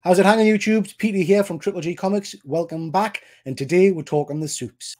How's it hanging, YouTube? It's Peter here from Triple G Comics. Welcome back. And today we're talking the Supes.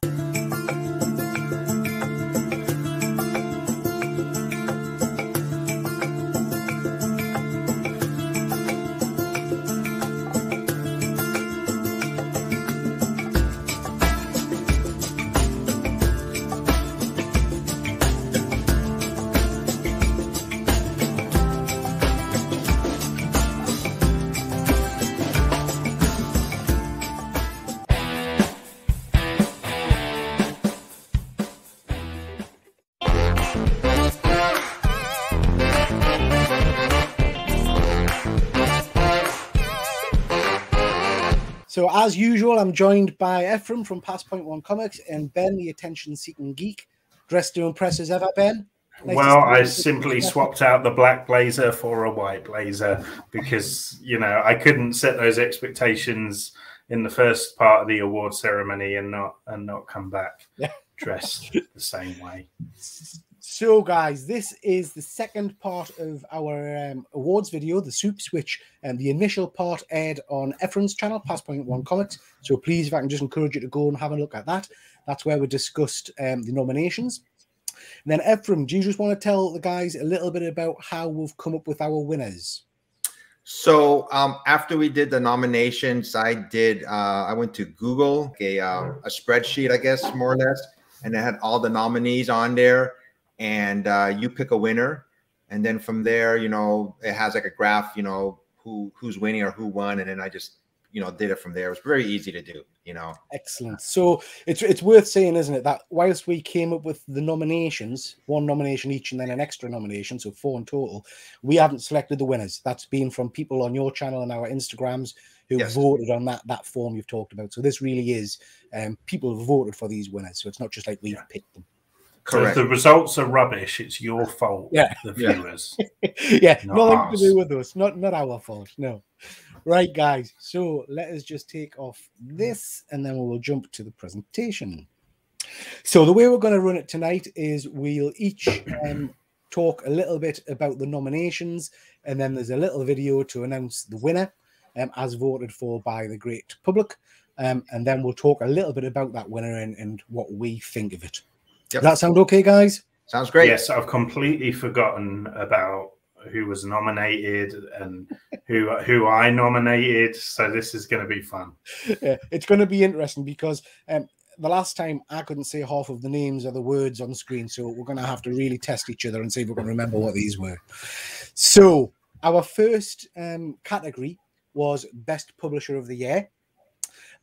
So as usual, I'm joined by Ephraim from Past Point One Comics and Ben, the attention-seeking geek. Dressed to impress as ever, Ben? Nice. Well, I simply swapped out the black blazer for a white blazer because, you know, I couldn't set those expectations in the first part of the award ceremony and not come back dressed the same way. So, guys, this is the second part of our awards video, the Supes, which the initial part aired on Ephraim's channel, Past Point One Comics. So please, if I can just encourage you to go and have a look at that. That's where we discussed the nominations. And then, Ephraim, do you just want to tell the guys a little bit about how we've come up with our winners? So after we did the nominations, I went to Google, a spreadsheet, I guess, more or less, and it had all the nominees on there. And you pick a winner, and then from there, you know, it has like a graph, you know, who's winning or who won, and then I just, you know, did it from there. It was very easy to do, you know. Excellent. So it's worth saying, isn't it, that whilst we came up with the nominations, one nomination each and then an extra nomination, so 4 in total, we haven't selected the winners. That's been from people on your channel and our Instagrams who voted on that form you've talked about. So this really is people have voted for these winners. So it's not just like we've picked them. Correct. So if the results are rubbish, it's your fault, the viewers. Nothing to do with us. Not our fault, no. Right, guys. So let us just take off this, and then we will jump to the presentation. So the way we're going to run it tonight is we'll each talk a little bit about the nominations, and then there's a little video to announce the winner, as voted for by the great public. And then we'll talk a little bit about that winner and what we think of it. Yep. Does that sound okay, guys? Sounds great. Yes, I've completely forgotten about who was nominated and who I nominated. So this is going to be fun. Yeah, it's going to be interesting because the last time I couldn't say half of the names or the words on screen. So we're going to have to really test each other and see if we can remember what these were. So our first category was Best Publisher of the Year.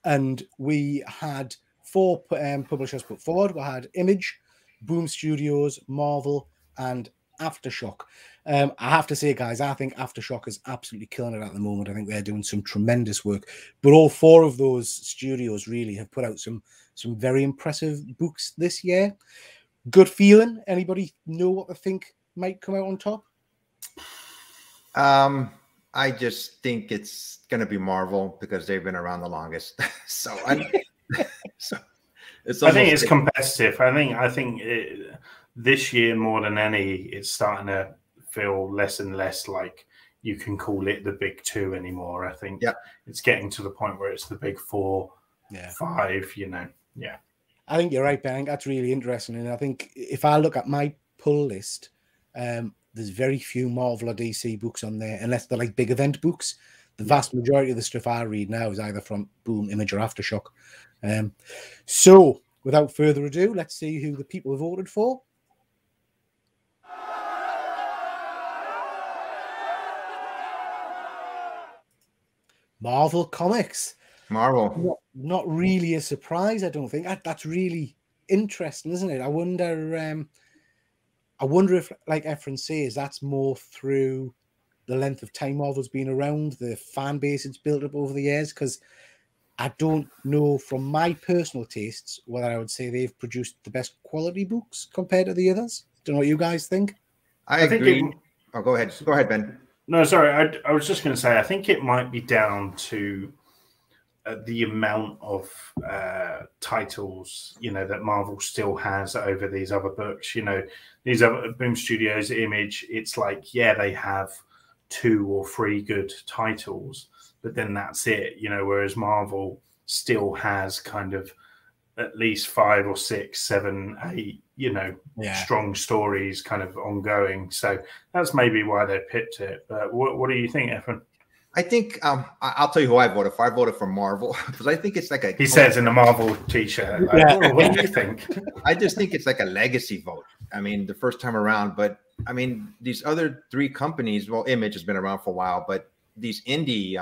And we had 4 publishers put forward. We had Image, Boom Studios, Marvel, and Aftershock. I have to say, guys, I think Aftershock is absolutely killing it at the moment. I think they're doing some tremendous work. But all 4 of those studios really have put out some very impressive books this year. Good feeling. Anybody know what they think might come out on top? I just think it's going to be Marvel because they've been around the longest. So I think it's competitive. I think this year more than any, it's starting to feel less and less like you can call it the big 2 anymore. I think it's getting to the point where it's the big 4, 5. You know, I think you're right, Ben. I think that's really interesting. And I think if I look at my pull list, there's very few Marvel or DC books on there, unless they're like big event books. The vast majority of the stuff I read now is either from Boom, Image, or Aftershock. So, without further ado, let's see who the people have voted for. Marvel Comics. Marvel. Not really a surprise, I don't think. That's really interesting, isn't it? I wonder if, like Ephraim says, that's more through the length of time Marvel's been around, the fan base it's built up over the years, because I don't know from my personal tastes whether I would say they've produced the best quality books compared to the others. Don't know what you guys think. I agree. Go ahead. Go ahead, Ben. No, sorry. I was just going to say, I think it might be down to the amount of titles, you know, that Marvel still has over these other books. You know, these other Boom Studios, Image, it's like, yeah, they have 2 or 3 good titles, but then that's it, you know, whereas Marvel still has kind of at least 5 or 6, 7, 8, you know, strong stories kind of ongoing. So that's maybe why they picked it. But what do you think, Efren? I think I'll tell you who I voted for. I voted for Marvel because I think it's like a. He says in a Marvel t-shirt. Like, what do you think? I just think it's like a legacy vote. I mean, the first time around, but I mean, these other 3 companies. Well, Image has been around for a while, but these indie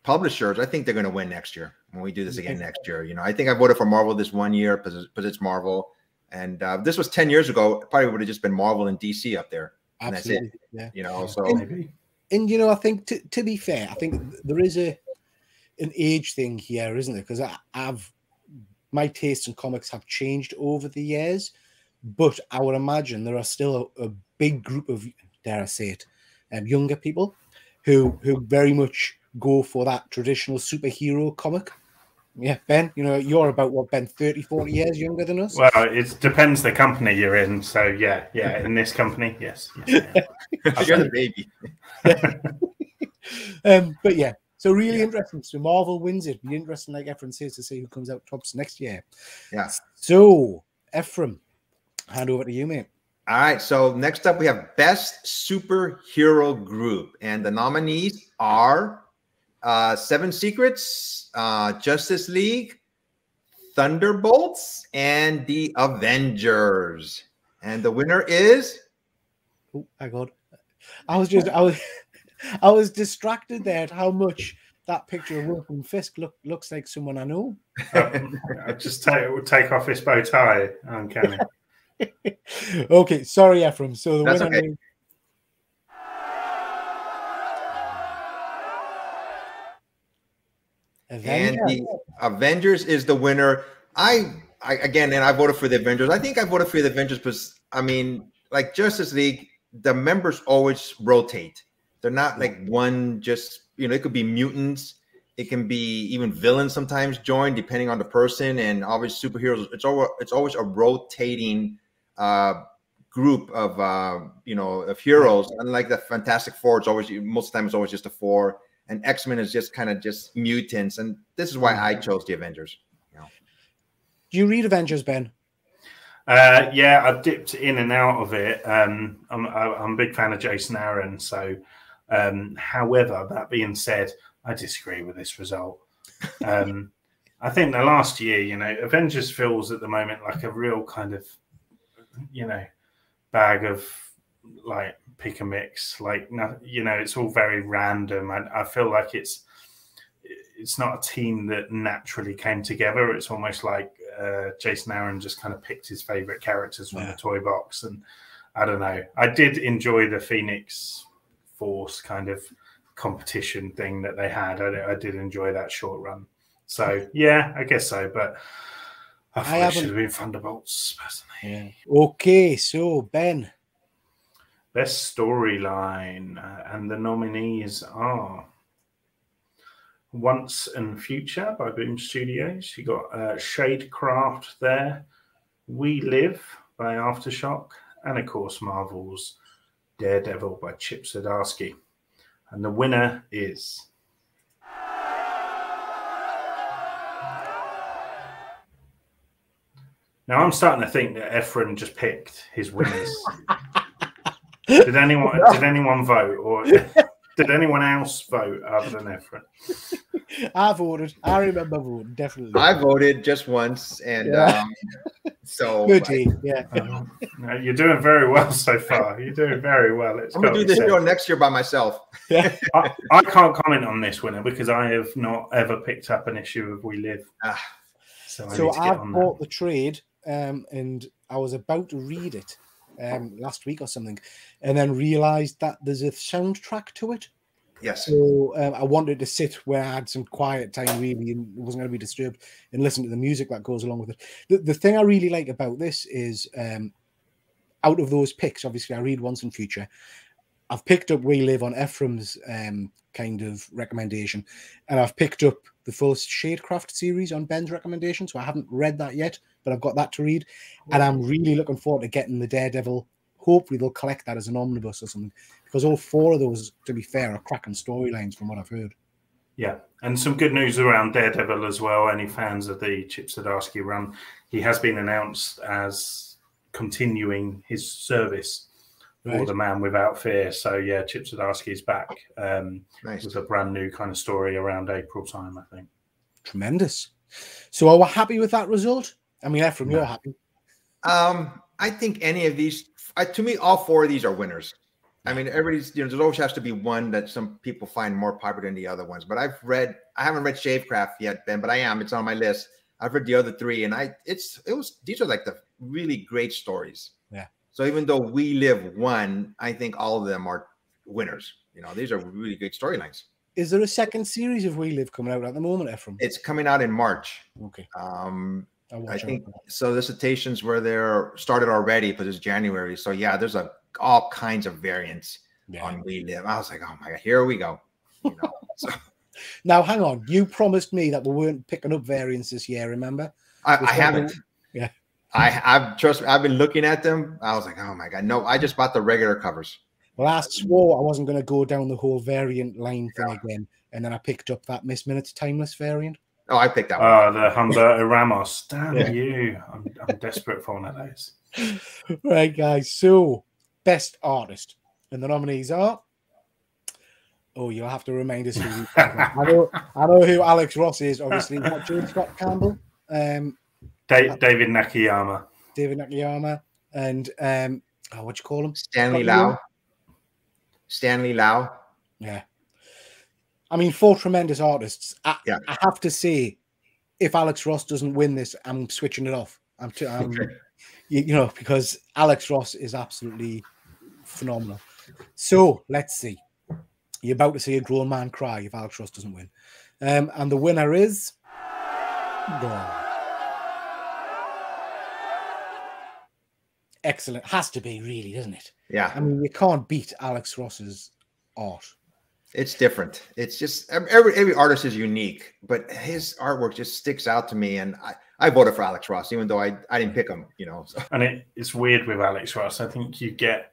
publishers, I think they're going to win next year when we do this again next year. You know, I think I voted for Marvel this one year because it's Marvel, and this was 10 years ago. It probably would have just been Marvel and DC up there, and Absolutely. that's it. Yeah. You know, so maybe. And you know, I think to be fair, I think there is an age thing here, isn't there? Because my tastes in comics have changed over the years, but I would imagine there are still a big group of, dare I say it, younger people who very much go for that traditional superhero comic. Yeah, Ben, you know, you're about what, Ben, 30, 40 years younger than us? Well, it depends the company you're in. So yeah, in this company, yes. You're the baby. But yeah, so really interesting. So Marvel wins it. Be interesting, like Ephraim says, to see who comes out tops next year. Yeah. So Ephraim, hand over to you, mate. All right. So next up, we have Best Superhero Group, and the nominees are Seven Secrets, Justice League, Thunderbolts, and the Avengers. And the winner is. Oh my God! I was distracted there at how much that picture of Wilson Fisk looks like someone I know. Just take off his bow tie. Uncanny. Okay, sorry, Ephraim. So the That's winner. Okay. And the Avengers is the winner. I again, and I voted for the Avengers. I think I voted for the Avengers because, I mean, like Justice League, the members always rotate. They're not like one, just, you know, it could be mutants. It can be even villains sometimes join, depending on the person. And obviously superheroes, it's always a rotating group of, you know, of heroes. Unlike the Fantastic Four, it's always, most of the time it's always just a 4. And X-Men is just kind of just mutants. And this is why I chose the Avengers. You know. Do you read Avengers, Ben? Yeah, I've dipped in and out of it. I'm a big fan of Jason Aaron. So, however, that being said, I disagree with this result. I think the last year, you know, Avengers feels at the moment like a real kind of, you know, bag of like pick a mix. Like, you know, it's all very random. I feel like it's not a team that naturally came together. It's almost like Jason Aaron just kind of picked his favorite characters from the toy box. And I don't know. I did enjoy the Phoenix Force kind of competition thing that they had. I did enjoy that short run. So yeah, I guess so. But I thought it should have been Thunderbolts personally. Yeah. Okay, so Ben. Best storyline, and the nominees are Once and Future by Boom Studios. You got Shadecraft there, We Live by Aftershock, and of course Marvel's Daredevil by Chip Zdarsky. And the winner is now I'm starting to think that Ephraim just picked his winners. Did anyone vote, or did anyone else vote other than Ephraim? I voted. I remember voting, definitely. I voted just once, and so good day. Yeah. No, you're doing very well so far. You're doing very well. I'm gonna do this show next year by myself. Yeah. I can't comment on this winner because I have not ever picked up an issue of We Live. So I bought the trade, and I was about to read it last week or something, and then realized that there's a soundtrack to it. Yes. So I wanted to sit where I had some quiet time, really, and wasn't going to be disturbed, and listen to the music that goes along with it. The thing I really like about this is, out of those picks, obviously I read Once and Future. I've picked up We Live on Ephraim's kind of recommendation, and I've picked up the full Shadecraft series on Ben's recommendation. So I haven't read that yet, but I've got that to read, and I'm really looking forward to getting the Daredevil. Hopefully they'll collect that as an omnibus or something, because all 4 of those, to be fair, are cracking storylines from what I've heard. Yeah, and some good news around Daredevil as well. Any fans of the Chip Zdarsky run, he has been announced as continuing his service for the Man Without Fear. So yeah, Chip Zdarsky's back with a brand new kind of story around April time, I think. Tremendous. So are we happy with that result? I mean, Ephraim, you're happy. I think any of these, to me, all four of these are winners. I mean, everybody's, there always has to be one that some people find more popular than the other ones. But I haven't read Shavecraft yet, Ben, but I am. It's on my list. I've read the other three, and these are like the really great stories. Yeah. So even though We Live won, I think all of them are winners. You know, these are really good storylines. Is there a second series of We Live coming out at the moment, Ephraim? It's coming out in March. Okay. I think solicitations were there started already, but it's January. So yeah, there's all kinds of variants on We Live. I was like, oh my God, here we go. You know, so. Now hang on, you promised me that we weren't picking up variants this year. Remember? I haven't. Yeah, I've been looking at them. I was like, oh my God, no! I just bought the regular covers. Well, I swore I wasn't going to go down the whole variant line thing again, and then I picked up that Miss Minutes Timeless variant. Oh, I picked that one. The Humberto Ramos. Damn you! I'm desperate for one of those. Right, guys. So, best artist, and the nominees are. Oh, you'll have to remind us who. I know who Alex Ross is. Obviously, not James Scott Campbell. David Nakayama. David Nakayama, and what do you call him? Stanley Lau. Stanley Lau. Yeah. I mean, four tremendous artists. I have to say, if Alex Ross doesn't win this, I'm switching it off. You know, because Alex Ross is absolutely phenomenal. So let's see. You're about to see a grown man cry if Alex Ross doesn't win. And the winner is... Excellent. Has to be, really, doesn't it? Yeah. I mean, you can't beat Alex Ross's art. It's different. It's just every artist is unique, but his artwork just sticks out to me. And I voted for Alex Ross, even though I didn't pick him, you know. So. And it's weird with Alex Ross. I think you get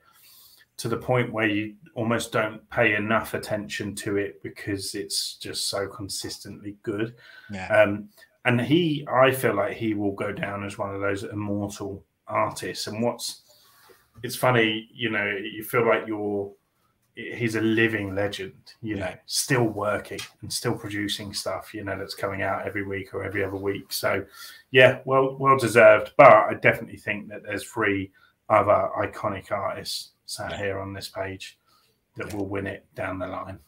to the point where you almost don't pay enough attention to it because it's just so consistently good. Yeah. And I feel like he will go down as one of those immortal artists. And it's funny, you know, you feel like he's a living legend, you know, still working and still producing stuff, you know, that's coming out every week or every other week. So yeah, well deserved. But I definitely think that there's three other iconic artists sat here on this page that will win it down the line.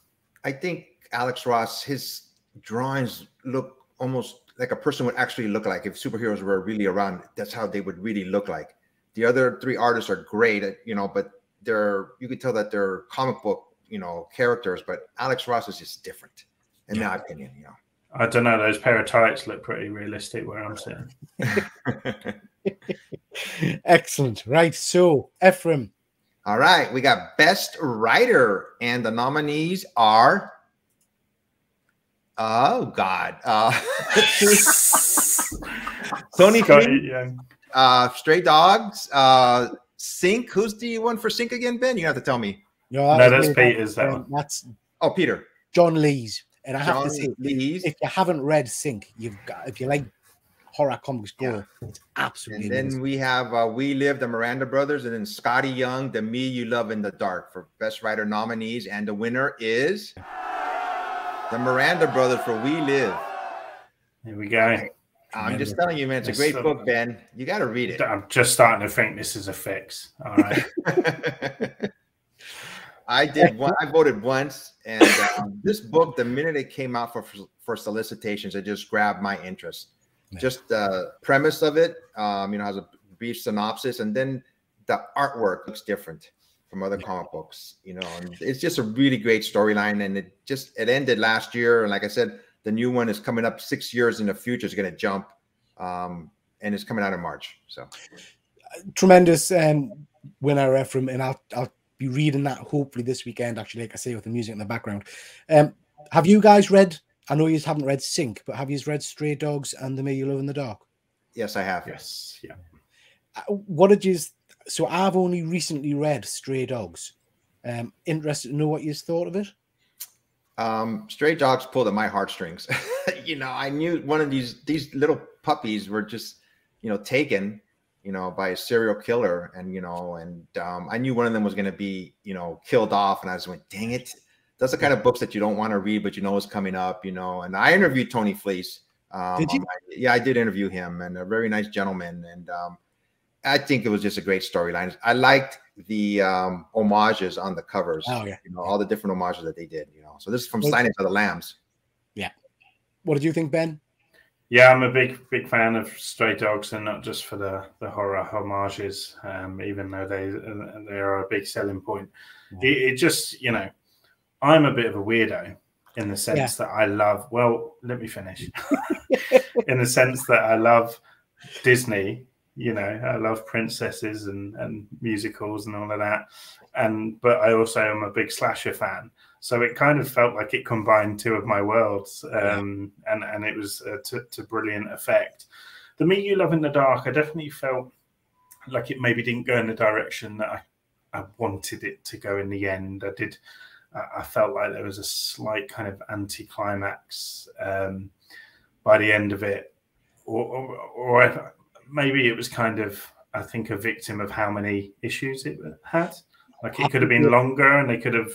I think Alex Ross, his drawings look almost like a person would actually look like if superheroes were really around. That's how they would really look like. The other three artists are great, you know, but you could tell that they're comic book, you know, characters, but Alex Ross is just different, in my opinion, you know. I don't know, those pair of tights look pretty realistic where I'm sitting. Excellent. Right, so Ephraim. All right, we got Best Writer, and the nominees are oh God. Tony Quinn, Stray Dogs, Sync. Who's the one for Sync again, Ben? You have to tell me. No, that's Peter's. That's Peter. John Lees. And I have to say, if you haven't read Sync, if you like horror comics, go. It's absolutely amazing. Then we have We Live, the Miranda Brothers, and then Scotty Young, The Me You Love in the Dark for Best Writer nominees. And the winner is the Miranda Brothers for We Live. Here we go. I'm just telling you, man, it's a great book, Ben. You got to read it. I'm just starting to think this is a fix. All right. I voted once, and this book, the minute it came out for solicitations, it just grabbed my interest. Just the premise of it, you know, has a brief synopsis, and then the artwork looks different from other comic books, you know, and it's just a really great storyline. And it ended last year, and like I said, the new one is coming up 6 years in the future. It's going to jump, and it's coming out in March. So tremendous winner, Ephraim, and I'll be reading that hopefully this weekend. Actually, like I say, with the music in the background. Have you guys read? I know you haven't read Sync, but have you read Stray Dogs and The Me You Love in the Dark? Yes, I have. Yes, yeah. What did you? So I've only recently read Stray Dogs. Interested to know what you thought of it. Stray dogs pulled at my heartstrings. You know, I knew one of these little puppies were just, you know, taken, you know, by a serial killer, and you know, and I knew one of them was going to be, you know, killed off, and I just went, dang it. That's the kind of books that you don't want to read, but you know is coming up, you know. And I interviewed Tony Fleece. Did you? Yeah, I did interview him, and a very nice gentleman. And I think it was just a great storyline. I liked the homages on the covers. Oh yeah, you know, all the different homages that they did. You know, so this is from Silence of the Lambs. Yeah. What did you think, Ben? Yeah, I'm a big fan of Stray Dogs, and not just for the horror homages, even though they are a big selling point. Yeah. It just, you know, I'm a bit of a weirdo in the sense that I love. Well, let me finish. In the sense that I love Disney. You know, I love princesses and musicals and all of that, but I also am a big slasher fan. So it kind of felt like it combined two of my worlds, and it was to brilliant effect. The Meet You Love in the Dark, I definitely felt like it maybe didn't go in the direction that I wanted it to go in the end. I felt like there was a slight kind of anticlimax by the end of it, or maybe it was kind of, I think, a victim of how many issues it had. Like it could have been longer, and they could have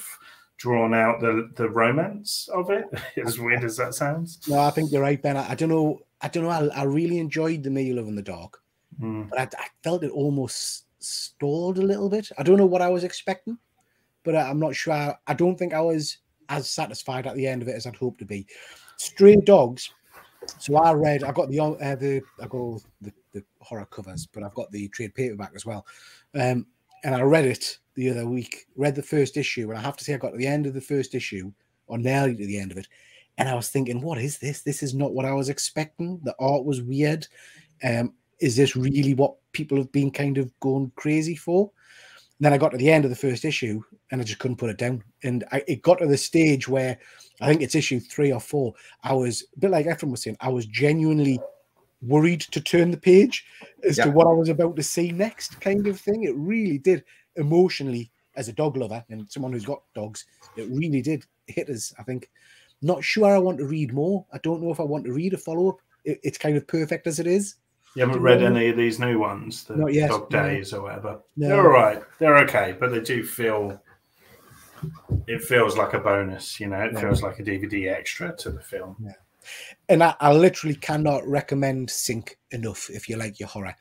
drawn out the romance of it. As weird as that sounds. No, I think you're right, Ben. I don't know. I really enjoyed The Meet You Love in the Dark, but I felt it almost stalled a little bit. I don't know what I was expecting, but I'm not sure. I don't think I was as satisfied at the end of it as I'd hoped to be. Stray Dogs. So I got the horror covers, but I've got the trade paperback as well. And I read it the other week, read the first issue, and I have to say I got to the end of the first issue, or nearly to the end of it, and I was thinking, what is this? This is not what I was expecting. The art was weird. Is this really what people have been kind of going crazy for? And then I got to the end of the first issue, and I just couldn't put it down. And it got to the stage where I think it's issue 3 or 4. I was a bit like Ephraim was saying. I was genuinely worried to turn the page as to what I was about to see next, kind of thing. It really did emotionally, as a dog lover and someone who's got dogs, it really did hit us. I think. Not sure I want to read more. I don't know if I want to read a follow-up. It's kind of perfect as it is. You haven't read any of these new ones, the Not yet, Dog Days or whatever? No. They're all right. They're okay, but they do feel... It feels like a bonus, you know. It feels like a DVD extra to the film. Yeah. And I literally cannot recommend Sync enough if you like your horror.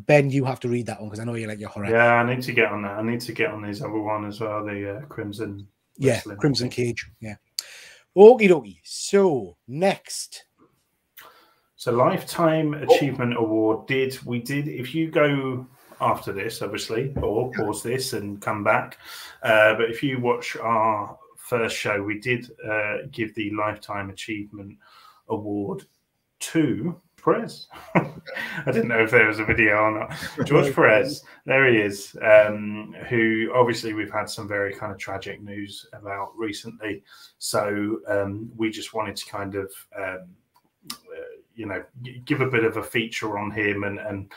Ben, you have to read that one because I know you like your horror. Yeah, I need to get on that. I need to get on this other one as well, the Crimson. Yeah, Crimson Cage. Yeah. Okie dokie. So next. So Lifetime Achievement Award we did, if you go after this, obviously, or pause this and come back. But if you watch our first show, we did give the Lifetime Achievement Award to Perez. I didn't know if there was a video or not. George Perez, there he is, who obviously we've had some very kind of tragic news about recently. So we just wanted to kind of, you know, give a bit of a feature on him and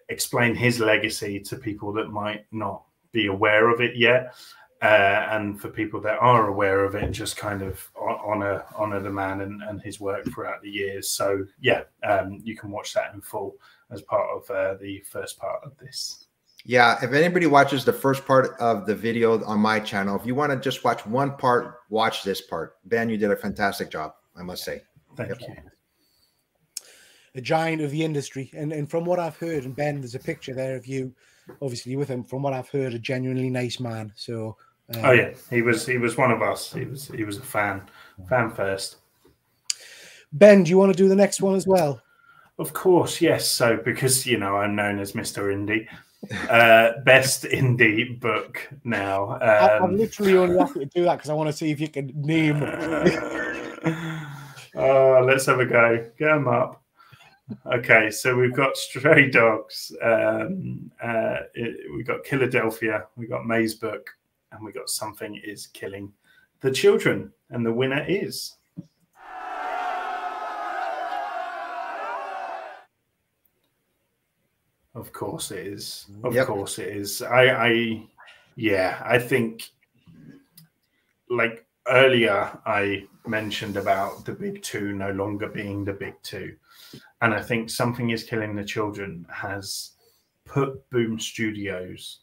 explain his legacy to people that might not be aware of it yet. And for people that are aware of it, just kind of honor the man and his work throughout the years. So yeah, you can watch that in full as part of the first part of this. Yeah, if anybody watches the first part of the video on my channel, if you want to just watch one part, watch this part. Ben, you did a fantastic job, I must say. Thank you. A giant of the industry, and from what I've heard, and Ben, there's a picture there of you, obviously with him. From what I've heard, a genuinely nice man. So. Oh yeah, he was one of us. He was a fan first. Ben, do you want to do the next one as well? Of course, yes. So because you know I'm known as Mr. Indie, best indie book now. I'm literally only asking to do that because I want to see if you can name. Let's have a go. Get them up. Okay, so we've got Stray Dogs. We've got Philadelphia. We've got May's Book. And we got Something Is Killing the Children. And the winner is... Of course it is. Of course it is. I think, like, earlier I mentioned about the big two no longer being the big two. And I think Something is Killing the Children has put Boom Studios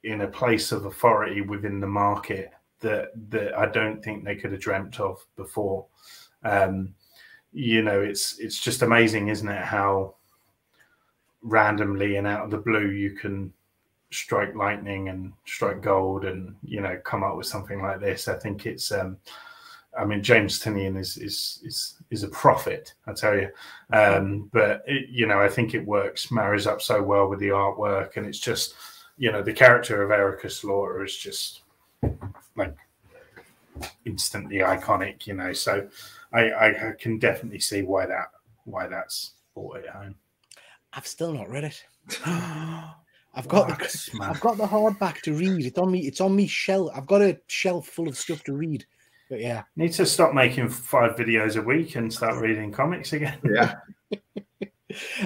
in a place of authority within the market that I don't think they could have dreamt of before. You know, it's just amazing, isn't it, how randomly and out of the blue you can strike lightning and strike gold and, you know, come up with something like this. I think it's I mean, James Tynion is a prophet, I tell you. But you know, I think it marries up so well with the artwork, and it's just, you know, the character of Erica Slaughter is just like instantly iconic, you know. So I can definitely see why that's brought it home. I've still not read it. I've got the hardback to read. It's on me shelf. I've got a shelf full of stuff to read. But yeah, need to stop making 5 videos a week and start reading comics again. Yeah.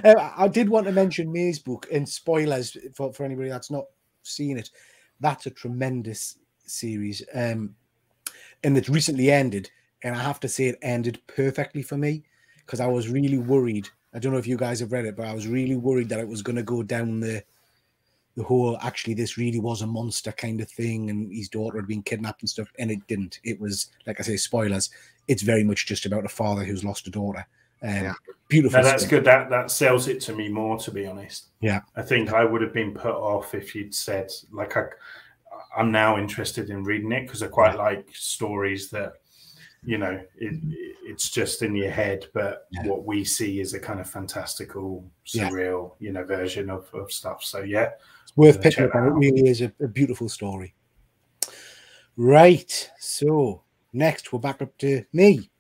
I did want to mention May's book, and spoilers for anybody that's not seen it. That's a tremendous series, and it's recently ended. And I have to say, it ended perfectly for me, because I was really worried. I don't know if you guys have read it, but I was really worried that it was going to go down the whole, actually, this really was a monster kind of thing, and his daughter had been kidnapped and stuff, and it didn't. It was, like I say, spoilers. It's very much just about a father who's lost a daughter. Beautiful. No, that's good. That sells it to me more, to be honest. Yeah. I think I would have been put off if you'd said, like, I'm now interested in reading it, because I quite like stories that, you know, it's just in your head, but what we see is a kind of fantastical, surreal, you know, version of stuff. So yeah, it's worth picking up. It really is a beautiful story. Right. So next we're back up to me.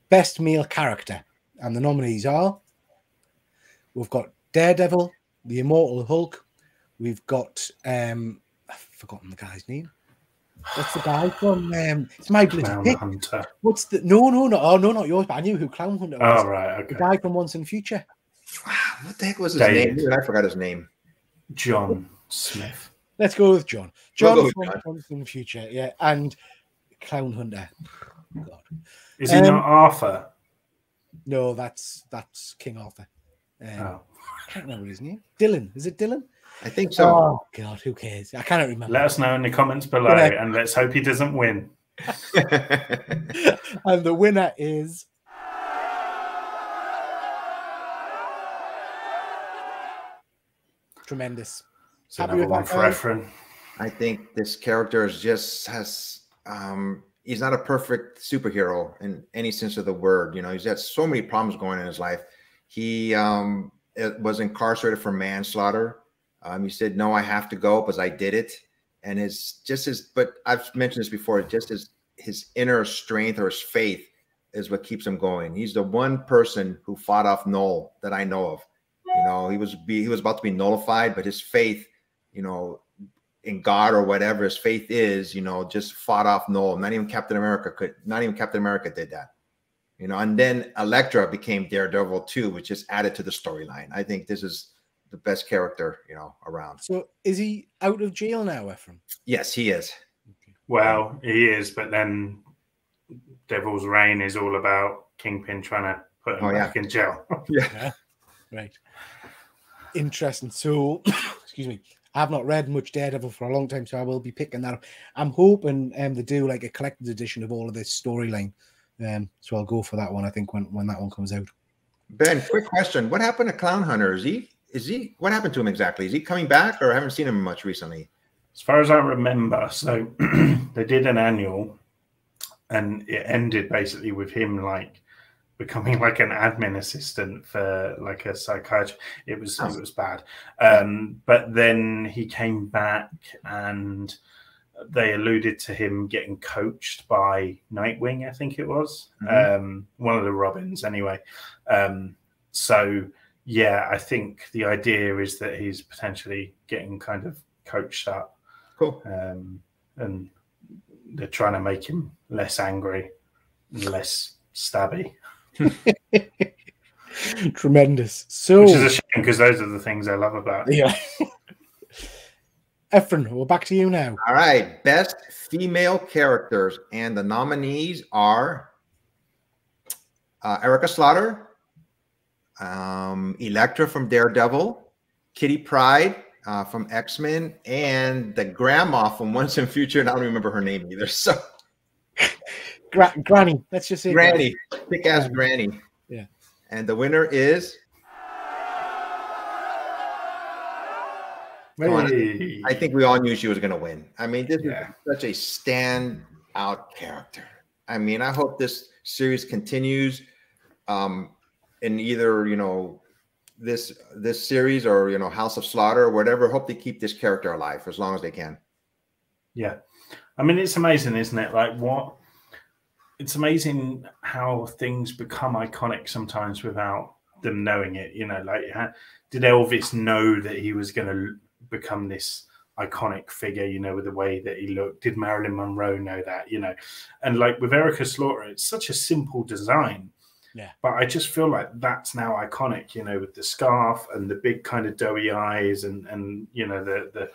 Best male character. And the nominees are, we've got Daredevil, the Immortal Hulk. We've got I've forgotten the guy's name. What's the guy from? It's my bloody pick. Hunter. What's the? No, not yours. But I knew who Clown Hunter was. Oh right, okay. The guy from Once and Future. What the heck was his name? I forgot his name. John Smith. Let's go with John. John from Once and Future. Yeah, and Clown Hunter. God. Is he not Arthur? No, that's King Arthur. I can't remember his name. Dylan. Is it Dylan? I think so. Oh God, who cares? I cannot remember. Let us know in the comments below, and let's hope he doesn't win. And the winner is tremendous. It's another one for Efren. I think this character he's not a perfect superhero in any sense of the word. You know, he's had so many problems going in his life. He was incarcerated for manslaughter. He said, no, I have to go because I did it. And but I've mentioned this before, just his inner strength or his faith is what keeps him going. He's the one person who fought off Null that I know of. You know, he was about to be nullified, but his faith, you know, in God or whatever his faith is, you know, just fought off Null. Not even Captain America did that. You know, and then Elektra became Daredevil too, which just added to the storyline. I think this is the best character, you know, around. So is he out of jail now, Efren? Yes, he is. Well, he is, but then Devil's Reign is all about Kingpin trying to put him back in jail. Yeah. Right. Interesting. So, excuse me. I have not read much Daredevil for a long time, so I will be picking that up. I'm hoping to do like a collector's edition of all of this storyline. So I'll go for that one, I think, when that one comes out. Ben, quick question. What happened to Clown Hunter? What happened to him exactly? Is he coming back, or I haven't seen him much recently? As far as I remember, so they did an annual, and it ended basically with him like becoming like an admin assistant for like a psychiatrist. It was bad. But then he came back, and they alluded to him getting coached by Nightwing, I think it was. One of the Robins anyway. So yeah, I think the idea is that he's potentially getting kind of coached up. Cool. And they're trying to make him less angry, less stabby. Tremendous. So, which is a shame, because those are the things I love about it. Yeah. Efren, we're back to you now. All right, best female characters, and the nominees are Erica Slaughter, Elektra from Daredevil, Kitty Pryde from X-Men, and the grandma from Once and Future, and I don't remember her name either. So Granny, let's just say Granny, kick-ass Granny. Yeah. And the winner is I think we all knew she was going to win. I mean, this is such a standout character. I mean, I hope this series continues in either, you know, this series or, you know, House of Slaughter or whatever. Hope they keep this character alive for as long as they can. Yeah. I mean, it's amazing, isn't it? Like it's amazing how things become iconic sometimes without them knowing it. You know, like did Elvis know that he was going to become this iconic figure, you know, with the way that he looked? Did Marilyn Monroe know that, you know? And like with Erica Slaughter, it's such a simple design. Yeah. But I just feel like that's now iconic, you know, with the scarf and the big kind of doughy eyes and you know, the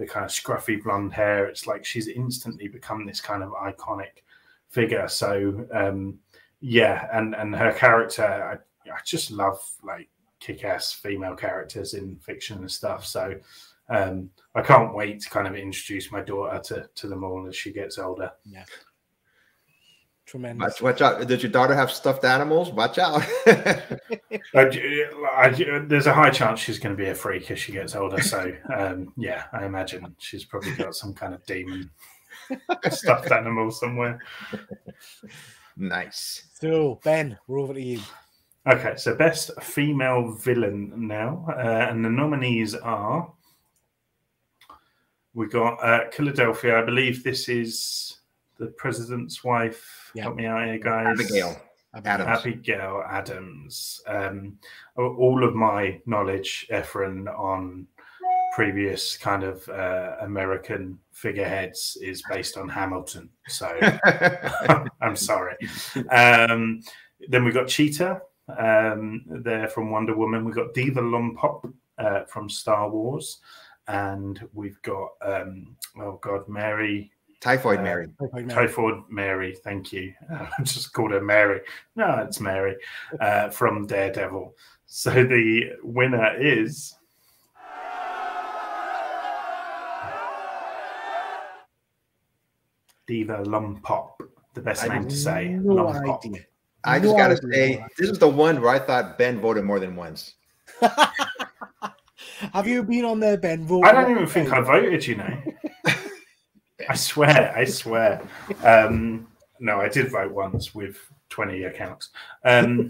kind of scruffy blonde hair. It's like she's instantly become this kind of iconic figure. So yeah, and her character, I just love like kick-ass female characters in fiction and stuff. So I can't wait to kind of introduce my daughter to them all as she gets older. Yeah. Tremendous. Watch out. Does your daughter have stuffed animals? Watch out. There's a high chance she's going to be a freak as she gets older. So yeah, I imagine she's probably got some kind of demon stuffed animal somewhere. Nice. So Ben, we're over to you. Okay, so best female villain now, and the nominees are, we got Philadelphia. I believe this is the president's wife. Yeah. Help me out here, guys. Abigail Adams. All of my knowledge, Efren, on previous kind of American figureheads is based on Hamilton. So I'm sorry. Then we got Cheetah. They're from Wonder Woman. We've got Diva Lompop from Star Wars, and we've got oh god, Mary, Typhoid Mary. Typhoid Mary, thank you. I just called her Mary. No, it's Mary from Daredevil. So the winner is Diva Lompop. The best name to say. No Lompop. idea. I just got to say, this is the one where I thought Ben voted more than once. Have you been on there, Ben? I don't even think I voted, you know. I swear. No, I did vote once with 20 accounts. No,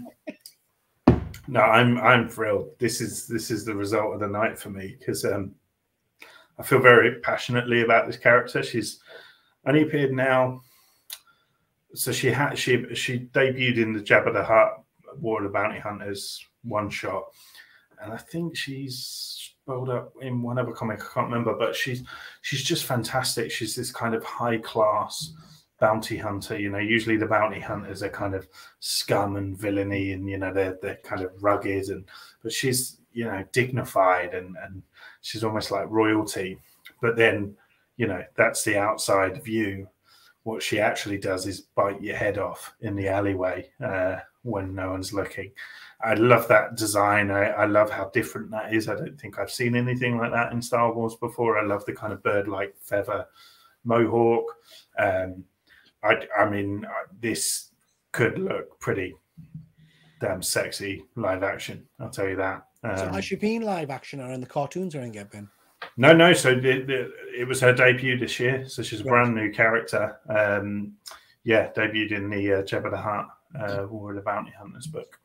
I'm thrilled. This is the result of the night for me because I feel very passionately about this character. She's only appeared now. So she debuted in the Jabba the Hutt War of the Bounty Hunters one shot, and I think she's rolled up in one other comic. I can't remember, but she's just fantastic. She's this kind of high class bounty hunter. You know, usually the bounty hunters are kind of scum and villainy, and you know they're kind of rugged, but she's, you know, dignified and she's almost like royalty. But then, you know, that's the outside view. What she actually does is bite your head off in the alleyway when no one's looking. I love that design. I love how different that is. I don't think I've seen anything like that in Star Wars before. I love the kind of bird-like feather mohawk. I mean, this could look pretty damn sexy live action. I'll tell you that. So has she been live action or in the cartoons or anything, Ben? No. So it was her debut this year. So she's a brand new character. Yeah, debuted in the Jabba the Hutt War of the Bounty Hunters book.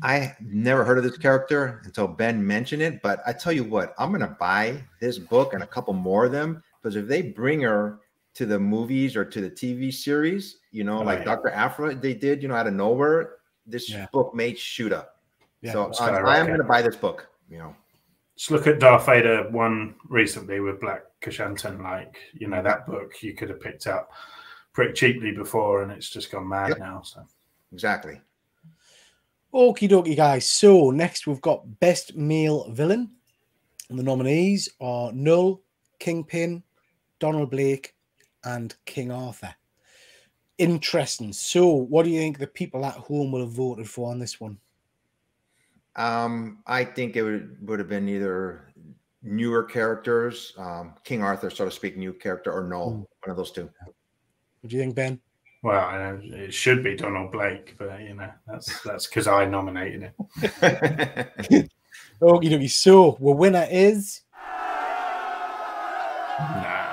I never heard of this character until Ben mentioned it. But I tell you what, I'm going to buy this book and a couple more of them, because if they bring her to the movies or to the TV series, you know, like Dr. Aphra, they did, you know, out of nowhere, this book may shoot up. Yeah, so I am going to buy this book, you know. Just look at Darth Vader one recently with Black Kashantan. Like, you know, that book you could have picked up pretty cheaply before, and it's just gone mad now. So exactly. Okie dokie, guys. So next we've got Best Male Villain. And the nominees are Null, Kingpin, Donald Blake, and King Arthur. Interesting. So, what do you think the people at home will have voted for on this one? I think it would have been either newer characters, King Arthur, so to speak, new character, or Noel, one of those two. What do you think, Ben? Well, it should be Donald Blake, but that's because I nominated him. Okie dokie. So, the winner is. Nah.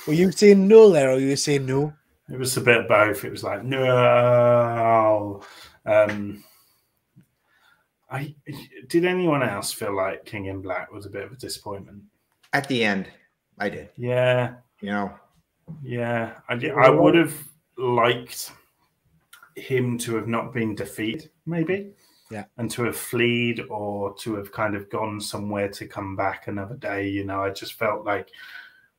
Were you saying no there, or were you saying no? It was a bit of both. It was like, no. Did anyone else feel like King in Black was a bit of a disappointment? At the end, I did. Yeah. Yeah. I would have liked him to have not been defeated, maybe. Yeah. And to have fled or to have kind of gone somewhere to come back another day. I just felt like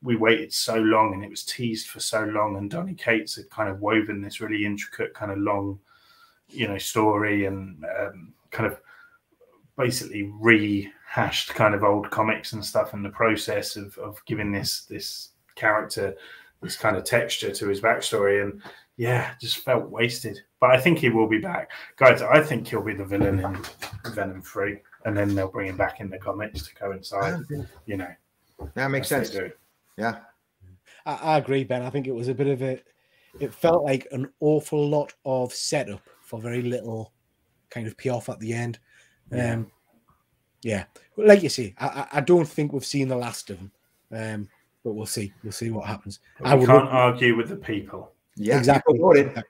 we waited so long and it was teased for so long, and Donny Cates had kind of woven this really intricate kind of long, story and kind of basically rehashed kind of old comics and stuff in the process of giving this character this kind of texture to his backstory, and just felt wasted. But I think he will be back. Guys, I think he'll be the villain in Venom 3, and then they'll bring him back in the comics to coincide, That makes sense. Yeah. I agree, Ben. I think it was a bit of it felt like an awful lot of setup for very little kind of payoff at the end. Like you say, I don't think we've seen the last of him, but we'll see. We'll see what happens. We can't argue with the people. Yeah, exactly. Voted,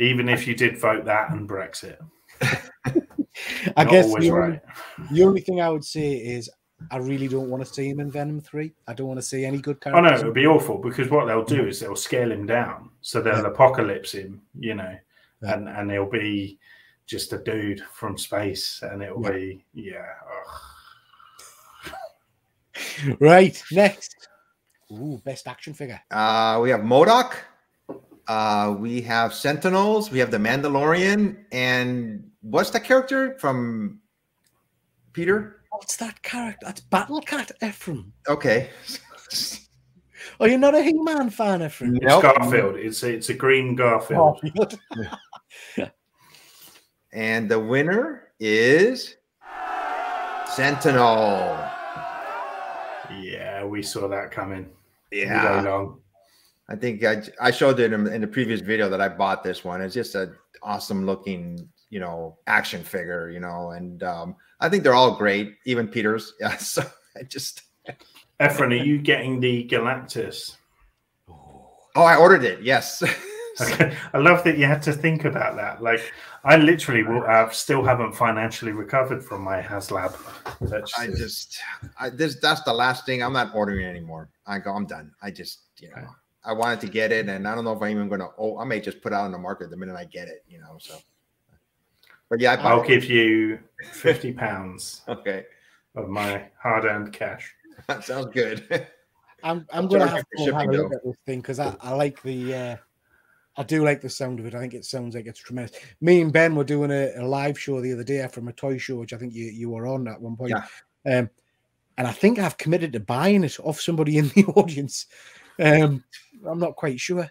even if you did vote that and Brexit. I guess the only thing I would say is I really don't want to see him in Venom 3. I don't want to see any good characters. Oh, no, it would be awful, because what they'll do is they'll scale him down. So they'll apocalypse him, and he'll be just a dude from space, and it'll be, Right, next. Ooh, best action figure. We have MODOK. We have Sentinels. We have the Mandalorian. And what's the character from Peter? What's that character? That's Battle Cat Ephraim. Okay. Are you not a He-Man fan, Ephraim? It's Garfield. It's a green Garfield. And the winner is Sentinel. Yeah, we saw that coming. Yeah. Long. I think I showed it in the previous video that I bought this one. It's just an awesome looking, action figure, and I think they're all great, even Peter's. Yeah, so I just. Ephraim, are you getting the Galactus? Oh, I ordered it. Yes. Okay. I love that you had to think about that. Like, I literally still haven't financially recovered from my HasLab purchases. That's the last thing. I'm not ordering anymore. I'm done. I just, I wanted to get it, and I don't know if I'm even going to. I may just put it out on the market the minute I get it. So. But yeah, I'll give you £50. Okay. Of my hard-earned cash. That sounds good. I'm going to have a look at this thing, because I like the. I do like the sound of it. I think it sounds like it's tremendous. Me and Ben were doing a live show the other day from a toy show, which I think you were on at one point. Yeah. And I think I've committed to buying it off somebody in the audience. I'm not quite sure.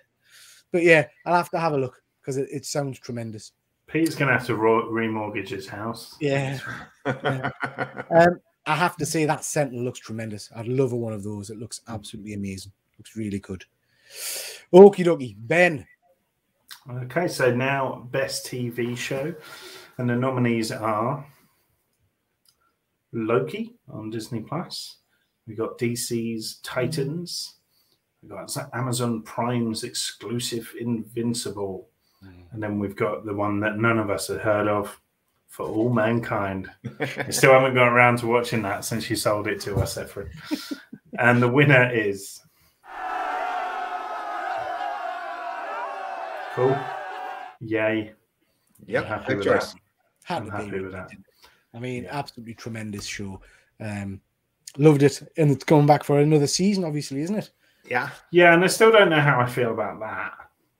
But yeah, I'll have to have a look, because it sounds tremendous. Pete's going to have to remortgage his house. Yeah. I have to say that Sentinel looks tremendous. I'd love one of those. It looks absolutely amazing. Looks really good. Okie dokie. Ben. Okay, so now best TV show. And the nominees are Loki on Disney Plus. We got DC's Titans. We got Amazon Prime's exclusive Invincible. And then we've got the one that none of us had heard of, For All Mankind. I still haven't got around to watching that since you sold it to us, Ephraim. And the winner is... Cool. Yay. Yep. I'm happy with that. I'm happy with that. I mean, absolutely tremendous show. Loved it. And it's going back for another season, obviously, isn't it? Yeah. Yeah, and I still don't know how I feel about that,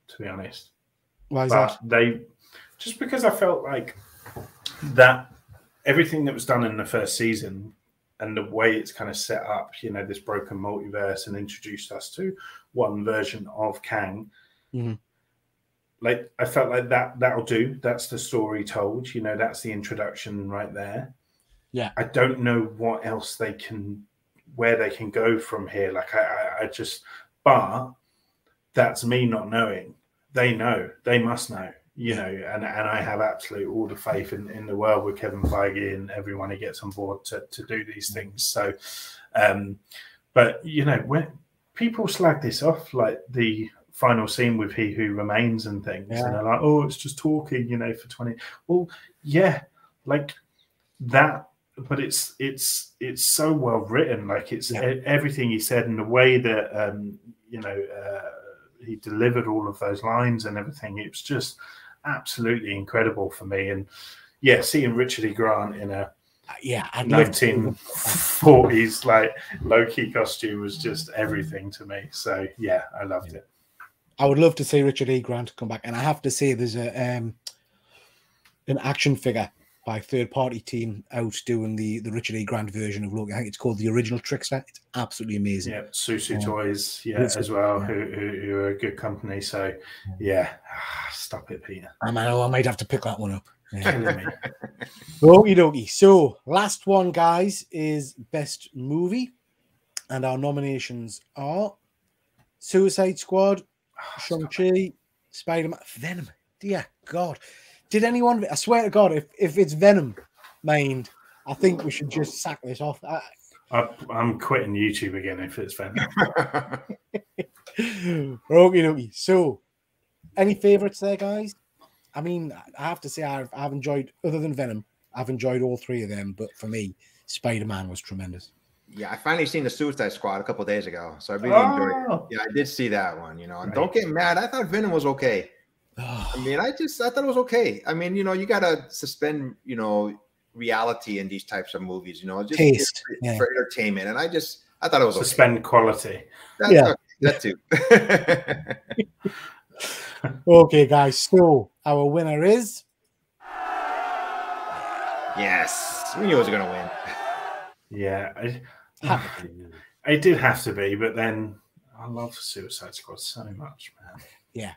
to be honest. Why is that? Just because I felt like that everything that was done in the first season and the way it's kind of set up, you know, this broken multiverse, and introduced us to one version of Kang. Like, I felt like that'll do. That's the story told. You know, that's the introduction right there. Yeah. I don't know what else where they can go from here. Like, I just, but that's me not knowing. They know. They must know. You know, and I have absolute all the faith in the world with Kevin Feige and everyone who gets on board to do these things. So, but you know, when people slag this off, like the final scene with He Who Remains and things, and they're like, oh, it's just talking, you know, for 20. Well, yeah, like that, but it's so well written. Like, it's everything he said, and the way that you know, he delivered all of those lines and everything. It was just absolutely incredible for me. And yeah, seeing Richard E. Grant in a 1940s like low-key costume was just everything to me. So yeah, I loved it. I would love to see Richard E. Grant come back, and I have to say there's an action figure by third-party team out doing the Richard E. Grant version of Loki. I think it's called The Original Trickster. It's absolutely amazing. Yeah, Supe Toys, as well, who are a good company. So yeah, stop it, Peter. I might have to pick that one up. Okie dokie. So last one, guys, is best movie, and our nominations are Suicide Squad, Shang-Chi, Spider-Man, Venom. Dear God. Did anyone, I swear to God, if it's Venom, mind, I think we should just sack this off. I'm quitting YouTube again if it's Venom. Okie dokie. So, any favourites there, guys? I mean, I have to say I've enjoyed, other than Venom, I've enjoyed all three of them. But for me, Spider-Man was tremendous. Yeah, I finally seen the Suicide Squad a couple of days ago, so I really enjoyed it. Yeah, I did see that one. You know, and don't get mad. I thought Venom was okay. I mean, I thought it was okay. I mean, you know, you gotta suspend, you know, reality in these types of movies. You know, just taste for entertainment. And I thought it was suspend quality. That too. Okay, guys. So our winner is. Yes, we knew it was gonna win. Yeah, it did have to be, but then I love Suicide Squad so much, man. Yeah.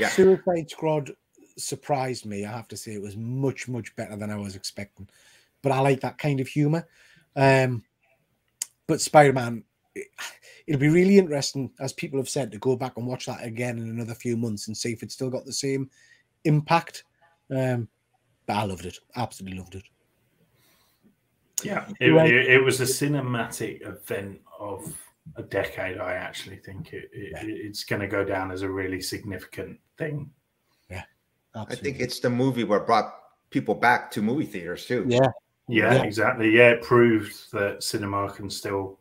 Suicide Squad surprised me. I have to say it was much, much better than I was expecting. But I like that kind of humor. But Spider-Man, it'll be really interesting, as people have said, to go back and watch that again in another few months and see if it's still got the same impact. But I loved it. Absolutely loved it. Yeah, it was a cinematic event of a decade. I actually think it's going to go down as a really significant thing. Yeah, absolutely. I think it's the movie where it brought people back to movie theaters too. Yeah, exactly. Yeah, it proved that cinema can still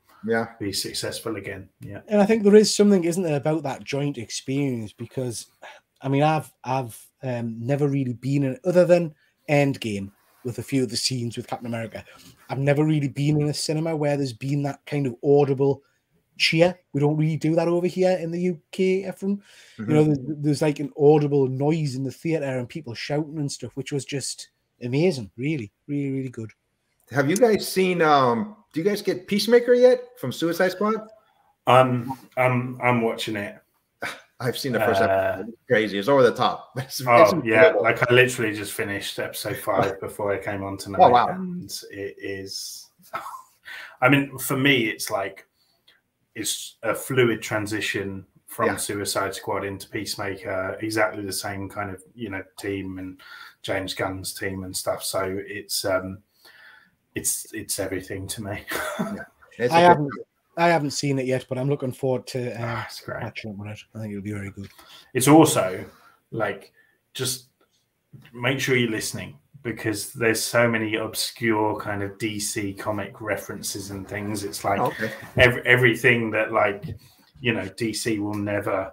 be successful again. Yeah, and I think there is something, isn't there, about that joint experience? Because I mean, I've never really been in, other than Endgame, with a few of the scenes with Captain America, I've never really been in a cinema where there's been that kind of audible cheer. We don't really do that over here in the UK, Ephraim. You know, there's like an audible noise in the theater and people shouting and stuff, which was just amazing. Really, really, really good. Have you guys seen? Do you guys get Peacemaker yet from Suicide Squad? I'm watching it. I've seen the first episode. It's crazy. It's over the top. It's like I literally just finished episode 5 before I came on tonight. Oh, wow. And it is. I mean, for me, it's like it's a fluid transition from Suicide Squad into Peacemaker. Exactly the same kind of team and James Gunn's team and stuff. So it's everything to me. I haven't seen it yet, but I'm looking forward to it's great. watching it. I think it'll be very good. It's also like, just make sure you're listening, because there's so many obscure kind of DC comic references and things. It's like everything that DC will never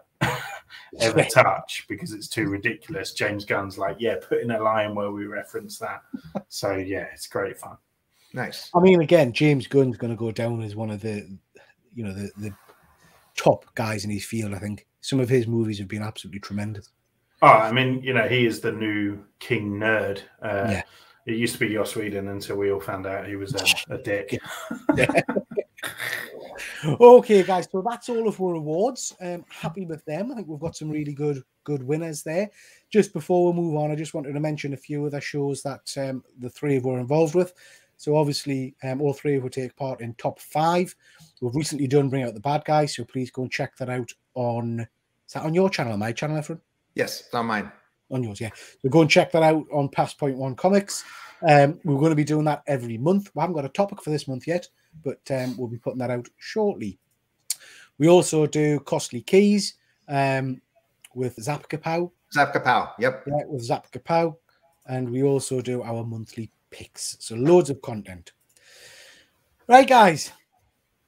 ever touch because it's too ridiculous. James Gunn's like, put in a line where we reference that. So it's great fun. Nice. I mean, again, James Gunn's going to go down as one of the top guys in his field. I think some of his movies have been absolutely tremendous. Oh, I mean, he is the new king nerd. It used to be Joss Whedon until we all found out he was a dick. Yeah. Okay, guys, so that's all of our awards. Happy with them. I think we've got some really good winners there. Just before we move on, I just wanted to mention a few other shows that the three of us are involved with. So obviously, all three of us take part in Top 5. We've recently done Bring Out the Bad Guys, so please go and check that out on... Is that on your channel, my channel, Efren? Yes, it's on mine. On yours, yeah. So go and check that out on Past Point One Comics. We're going to be doing that every month. We haven't got a topic for this month yet, but we'll be putting that out shortly. We also do Costly Keys with Zap Kapow. Zap Kapow, yep. Yeah, with Zap Kapow. And we also do our monthly picks. So loads of content. Right, guys.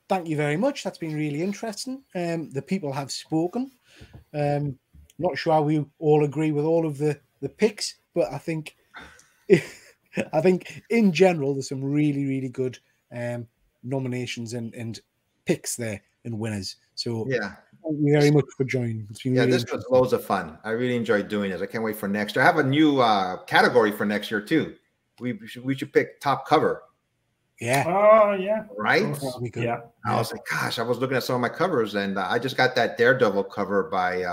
Thank you very much. That's been really interesting. The people have spoken. Not sure how we all agree with all of the picks, but I think in general there's some really, really good nominations and picks there and winners. So yeah, thank you very much for joining. It's been really this was loads of fun. I really enjoyed doing this. I can't wait for next year. I have a new category for next year too. We should pick top cover. Yeah. Oh, yeah. Right? Yeah. I was like, gosh, I was looking at some of my covers, and I just got that Daredevil cover by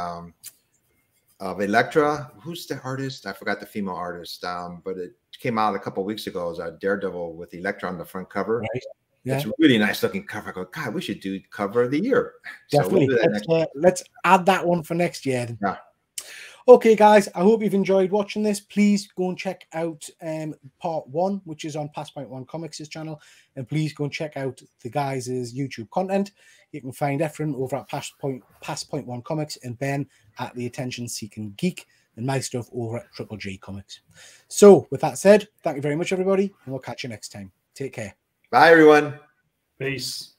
of Elektra. Who's the artist? I forgot the female artist. But it came out a couple of weeks ago as a Daredevil with Elektra on the front cover. Right. Yeah. It's a really nice looking cover. I go, God, we should do cover of the year. Definitely. So let's add that one for next year. Yeah. Okay, guys, I hope you've enjoyed watching this. Please go and check out part 1, which is on Past Point One Comics' channel. And please go and check out the guys' YouTube content. You can find Efren over at Past Point One Comics and Ben at The Attention Seeking Geek and my stuff over at Triple J Comics. So, with that said, thank you very much, everybody, and we'll catch you next time. Take care. Bye, everyone. Peace.